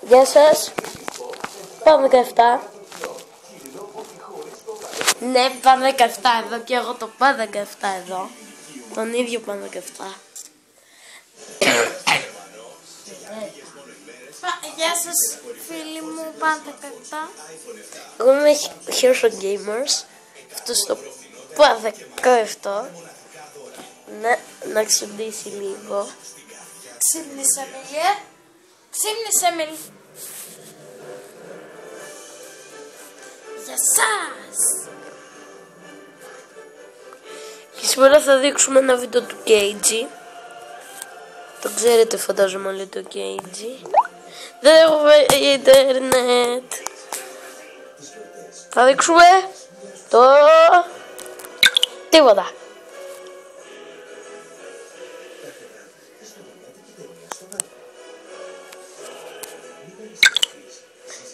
Γεια σας. Πάμε 17. Ναι, πάμε 17 εδώ και εγώ το πάω 17 εδώ. Τον ίδιο πάμε 17. Γεια σας φίλοι μου, πάντα 17. Εγώ είμαι Hero Gamers. Αυτό το πάω 17. Να ξυπνήσει λίγο. Ξύπνησε Μιλία. Ξύπνησε Μιλία. Γεια σας. Και σήμερα θα δείξουμε ένα βίντεο του KG. Το ξέρετε φαντάζομαι όλοι το KG. Δεν έχουμε ίντερνετ. Θα δείξουμε το τίποτα.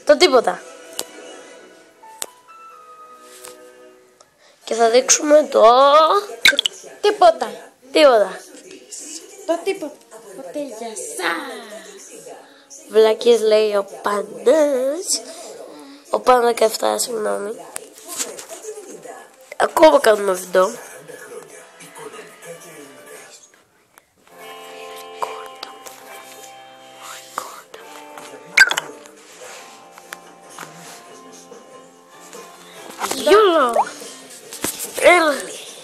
Το τίποτα. Και θα δείξουμε το Τίποτα. τίποτα. Το τίποτα. Ποτέ για σας. Βλακίες λέει ο Πάντας. Ο Πάντα 17, συγγνώμη. Ακόμα κάνουμε βίντεο. Γιόλο. Έλα.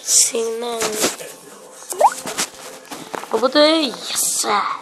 Συγγνώμη. Οπότε, γεια σας.